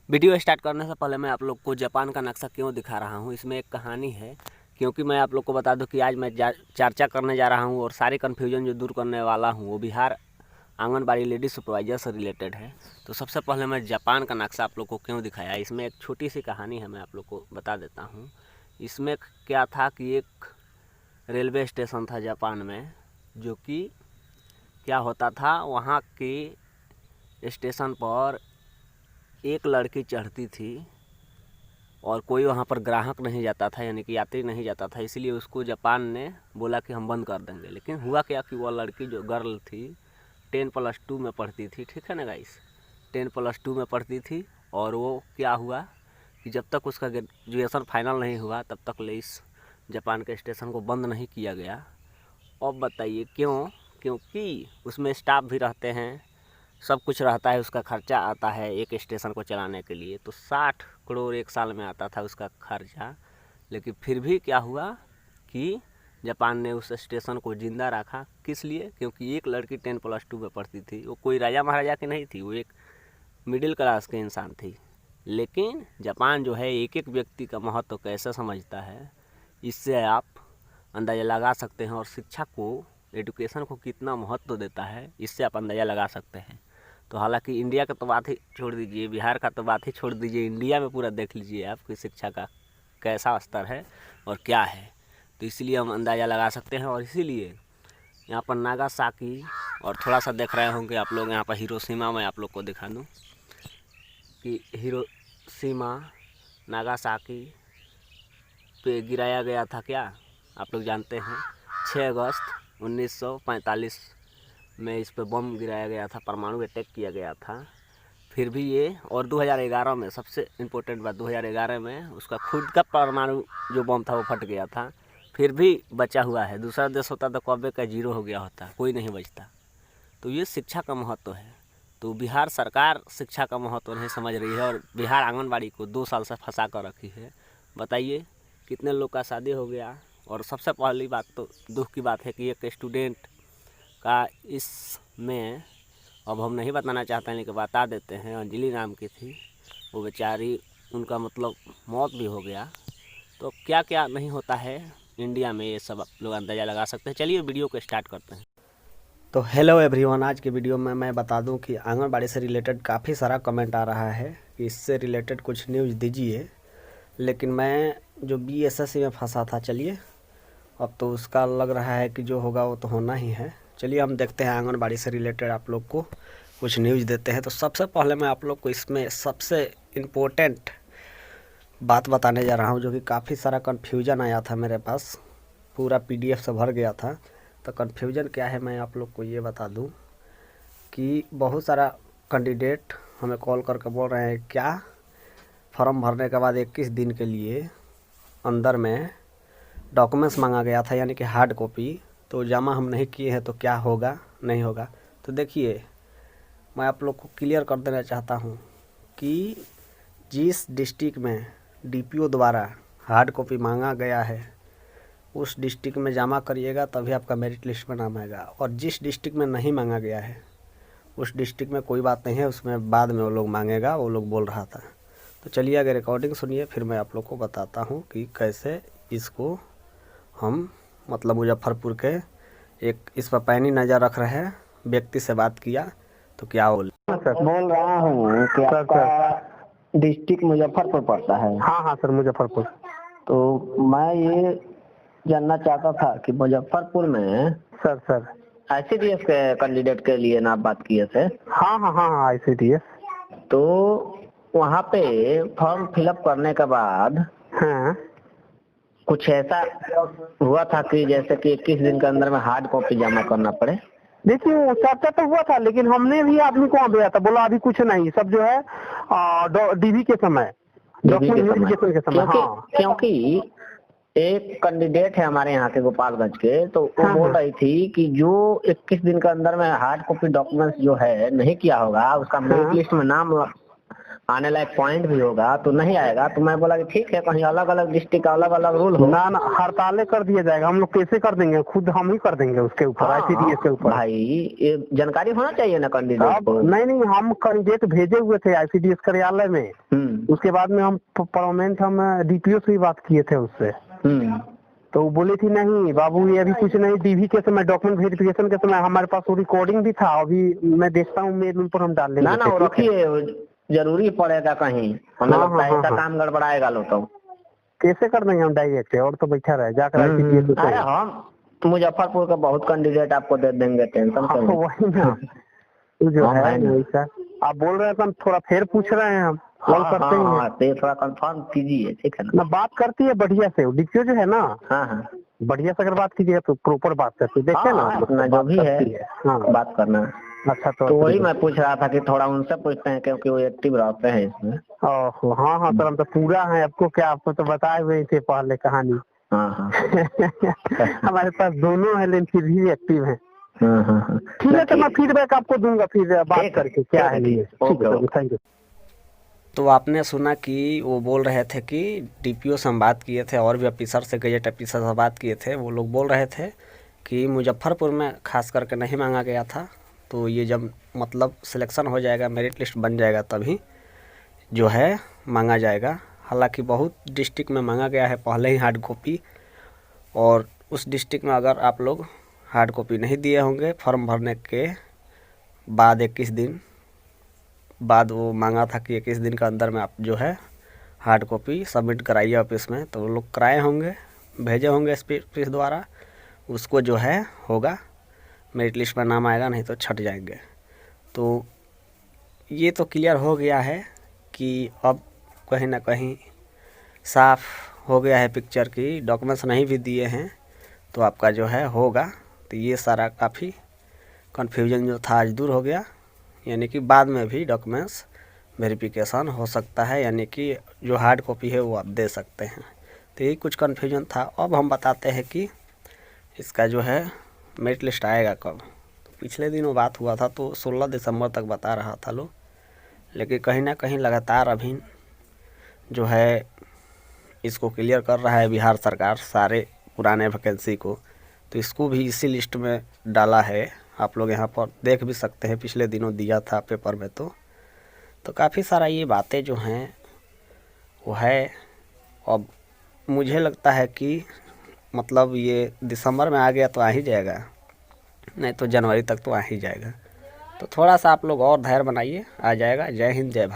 Video start करने से पहले मैं आप लोग को जापान का नक्शा क्यों दिखा रहा हूँ, इसमें एक कहानी है। क्योंकि मैं आप लोग को बता दूं कि आज मैं चर्चा करने जा रहा हूँ और सारी कन्फ्यूजन जो दूर करने वाला हूँ वो बिहार आंगनबाड़ी लेडी सुपरवाइजर से रिलेटेड है। तो सबसे पहले मैं जापान का नक्शा आप लोग को क्यों दिखाया, इसमें एक छोटी सी कहानी है, मैं आप लोग को बता देता हूँ। इसमें क्या था कि एक रेलवे स्टेशन था जापान में, जो कि क्या होता था, वहाँ के स्टेशन पर एक लड़की चढ़ती थी और कोई वहाँ पर ग्राहक नहीं जाता था, यानी कि यात्री नहीं जाता था। इसीलिए उसको जापान ने बोला कि हम बंद कर देंगे। लेकिन हुआ क्या कि वह लड़की जो गर्ल थी 10+2 में पढ़ती थी, ठीक है ना गाइस, 10+2 में पढ़ती थी। और वो क्या हुआ कि जब तक उसका ग्रेजुएशन फाइनल नहीं हुआ तब तक ले इस जापान के स्टेशन को बंद नहीं किया गया। अब बताइए क्यों? क्योंकि उसमें स्टाफ भी रहते हैं, सब कुछ रहता है, उसका खर्चा आता है एक स्टेशन को चलाने के लिए। तो 60 करोड़ एक साल में आता था उसका खर्चा। लेकिन फिर भी क्या हुआ कि जापान ने उस स्टेशन को ज़िंदा रखा। किस लिए? क्योंकि एक लड़की 10+2 में पढ़ती थी। वो कोई राजा महाराजा की नहीं थी, वो एक मिडिल क्लास के इंसान थी। लेकिन जापान जो है एक एक व्यक्ति का महत्व कैसे समझता है, इससे आप अंदाज़ा लगा सकते हैं। और शिक्षा को, एजुकेशन को कितना महत्व देता है, इससे आप अंदाज़ा लगा सकते हैं। तो हालांकि इंडिया का तो बात ही छोड़ दीजिए, बिहार का तो बात ही छोड़ दीजिए, इंडिया में पूरा देख लीजिए आप कि शिक्षा का कैसा स्तर है और क्या है। तो इसलिए हम अंदाज़ा लगा सकते हैं। और इसीलिए यहाँ पर नागासाकी, और थोड़ा सा देख रहे होंगे आप लोग यहाँ पर हिरोशिमा, मैं आप लोग को दिखा दूँ कि हिरोशिमा नागासाकी पे गिराया गया था क्या, आप लोग जानते हैं। 6 अगस्त 1945 में इस पे बम गिराया गया था, परमाणु अटैक किया गया था। फिर भी ये, और 2011 में सबसे इम्पोर्टेंट बात, 2011 में उसका खुद का परमाणु जो बम था वो फट गया था, फिर भी बचा हुआ है। दूसरा देश होता तो कब्बे का जीरो हो गया होता, कोई नहीं बचता। तो ये शिक्षा का महत्व है। तो बिहार सरकार शिक्षा का महत्व नहीं समझ रही है और बिहार आंगनबाड़ी को 2 साल से फंसा कर रखी है। बताइए कितने लोग का शादी हो गया। और सबसे पहली बात तो दुख की बात है कि एक स्टूडेंट का इसमें, अब हम नहीं बताना चाहते हैं लेकिन बता देते हैं, अंजलि नाम की थी, वो बेचारी, उनका मतलब मौत भी हो गया। तो क्या क्या नहीं होता है इंडिया में, ये सब आप लोग अंदाज़ा लगा सकते हैं। चलिए वीडियो को स्टार्ट करते हैं। तो हेलो एवरीवन, आज के वीडियो में मैं बता दूं कि आंगनबाड़ी से रिलेटेड काफ़ी सारा कमेंट आ रहा है कि इससे रिलेटेड कुछ न्यूज़ दीजिए। लेकिन मैं जो बीएसएससी में फंसा था, चलिए अब तो उसका लग रहा है कि जो होगा वो तो होना ही है। चलिए हम देखते हैं आंगनबाड़ी से रिलेटेड आप लोग को कुछ न्यूज़ देते हैं। तो सबसे पहले मैं आप लोग को इसमें सबसे इम्पोर्टेंट बात बताने जा रहा हूँ, जो कि काफ़ी सारा कन्फ्यूजन आया था मेरे पास, पूरा पीडीएफ से भर गया था। तो कन्फ्यूजन क्या है मैं आप लोग को ये बता दूँ कि बहुत सारा कैंडिडेट हमें कॉल करके बोल रहे हैं क्या फॉर्म भरने के बाद 21 दिन के लिए अंदर में डॉक्यूमेंट्स मांगा गया था, यानी कि हार्ड कॉपी, तो जमा हम नहीं किए हैं तो क्या होगा, नहीं होगा। तो देखिए मैं आप लोग को क्लियर कर देना चाहता हूँ कि जिस डिस्ट्रिक्ट में डीपीओ द्वारा हार्ड कॉपी मांगा गया है उस डिस्ट्रिक्ट में जमा करिएगा, तभी आपका मेरिट लिस्ट में नाम आएगा। और जिस डिस्ट्रिक्ट में नहीं मांगा गया है उस डिस्ट्रिक्ट में कोई बात नहीं है, उसमें बाद में वो लोग मांगेगा, वो लोग बोल रहा था। तो चलिए आगे रिकॉर्डिंग सुनिए, फिर मैं आप लोग को बताता हूँ कि कैसे इसको हम, मतलब मुजफ्फरपुर के एक इस पर पैनी नज़र रख रहे व्यक्ति से बात किया तो क्या बोल रहा हूँ कि आपका डिस्ट्रिक्ट मुजफ्फरपुर पड़ता है। हाँ हाँ सर, मुजफ्फरपुर। तो मैं ये जानना चाहता था कि मुजफ्फरपुर में सर आईसीडीएस के कैंडिडेट के लिए ना आप बात किए थे। हाँ हाँ हाँ हाँ आईसीडीएस। तो वहाँ पे फॉर्म फिलअप करने के बाद हाँ कुछ ऐसा हुआ था कि जैसे कि 21 दिन के अंदर में हार्ड कॉपी जमा करना पड़े। देखिए वो चर्चा तो हुआ था, लेकिन हमने भी आदमी को वहाँ भेजा था, बोला अभी कुछ नहीं, सब जो है डीबी के समय, वेरिफिकेशन के समय। हाँ क्योंकि एक कैंडिडेट है हमारे यहाँ के गोपालगंज के, तो वो बोल रही थी कि जो 21 दिन के अंदर में हार्ड कॉपी डॉक्यूमेंट्स जो है नहीं किया होगा उसका मेरिट लिस्ट में नाम आने लायक पॉइंट भी होगा तो नहीं आएगा। तो मैं बोला कि ठीक है, कहीं अलग अलग डिस्ट्रिक्ट का अलग अलग रूल हो। ना ना, हड़तालें कर दिया जाएगा। हम लोग कैसे कर देंगे? खुद हम ही कर देंगे उसके ऊपर, ICDS के ऊपर। भाई ये जानकारी होना चाहिए ना कैंडिडेट को। नहीं, हम कैंडिडेट भेजे हुए थे ICDS कार्यालय में। उसके बाद में हम परमानेंट हम DPO से ही बात किए थे उससे। तो वो बोली थी नहीं बाबू, ये अभी कुछ नहीं, DV के समय, डॉक्यूमेंट वेरिफिकेशन के समय हमारे पास वो रिकॉर्डिंग भी था। अभी मैं देखता हूँ मेल उन पर हम डाल लेंगे। ना वो रखिए, जरूरी पड़ेगा कहीं हमें लगता है ऐसा काम गड़बड़ाएगा लो तो कैसे कर देंगे हम डायरेक्ट, और तो बैठा रहे जाकर ICDS। अरे हम मुजफ्फरपुर का बहुत कैंडिडेट आपको दे देंगे, टेंशन क्यों। वही ना, जो है वैसा आप बोल रहे हैं तो हम थोड़ा फिर पूछ रहे हैं, हम कॉल करते हैं। तो थोड़ा कंफर्म कीजिए, ठीक है ना। बात करती है बढ़िया से DPO जो है ना। हाँ, बढ़िया से अगर बात कीजिएगा तो प्रॉपर बात करती है। देखिए ना अपना जो भी है बात करना। अच्छा, तो वही मैं पूछ रहा था कि थोड़ा उनसे पूछते हैं क्योंकि वो एक्टिव रहते हैं इसमें। ओहो, हाँ सर, हम तो पूरा है। आपको क्या, आपको तो बताए हुए थे पहले कहानी। हमारे पास दोनों है, लेकिन फिर भी एक्टिव है। ठीक है, तो मैं फीडबैक आपको दूंगा फिर बात करके क्या है। Thank you. तो आपने सुना कि वो बोल रहे थे कि DPO से हम बात किए थे और भी ऑफिसर से, गजेट ऑफिसर से बात किए थे। वो लोग बोल रहे थे कि मुजफ्फरपुर में खास करके नहीं मांगा गया था। तो ये जब मतलब सिलेक्शन हो जाएगा, मेरिट लिस्ट बन जाएगा, तभी जो है मांगा जाएगा। हालांकि बहुत डिस्ट्रिक्ट में मांगा गया है पहले ही हार्ड कॉपी, और उस डिस्ट्रिक्ट में अगर आप लोग हार्ड कॉपी नहीं दिए होंगे फॉर्म भरने के बाद 21 दिन बाद, वो मांगा था कि 21 दिन के अंदर में आप जो है हार्ड कॉपी सबमिट कराइए ऑफिस में। तो वो लोग कराए होंगे, भेजे होंगे ऑफिस द्वारा, उसको जो है होगा, मेरिट लिस्ट में नाम आएगा, नहीं तो छट जाएंगे। तो ये तो क्लियर हो गया है कि अब कहीं ना कहीं साफ हो गया है पिक्चर की। डॉक्यूमेंट्स नहीं भी दिए हैं तो आपका जो है होगा। तो ये सारा काफ़ी कन्फ्यूजन जो था आज दूर हो गया, यानी कि बाद में भी डॉक्यूमेंट्स वेरिफिकेशन हो सकता है, यानी कि जो हार्ड कॉपी है वो आप दे सकते हैं। तो यही कुछ कन्फ्यूजन था। अब हम बताते हैं कि इसका जो है मेरिट लिस्ट आएगा कब। तो पिछले दिनों बात हुआ था तो 16 दिसंबर तक बता रहा था लोग, लेकिन कहीं ना कहीं लगातार अभी जो है इसको क्लियर कर रहा है बिहार सरकार सारे पुराने वैकेंसी को। तो इसको भी इसी लिस्ट में डाला है। आप लोग यहाँ पर देख भी सकते हैं, पिछले दिनों दिया था पेपर में। तो काफ़ी सारा ये बातें जो हैं वो है। अब मुझे लगता है कि मतलब ये दिसंबर में आ गया तो आ ही जाएगा, नहीं तो जनवरी तक तो आ ही जाएगा। तो थोड़ा सा आप लोग और धैर्य बनाइए, आ जाएगा। जय हिंद, जय भारत।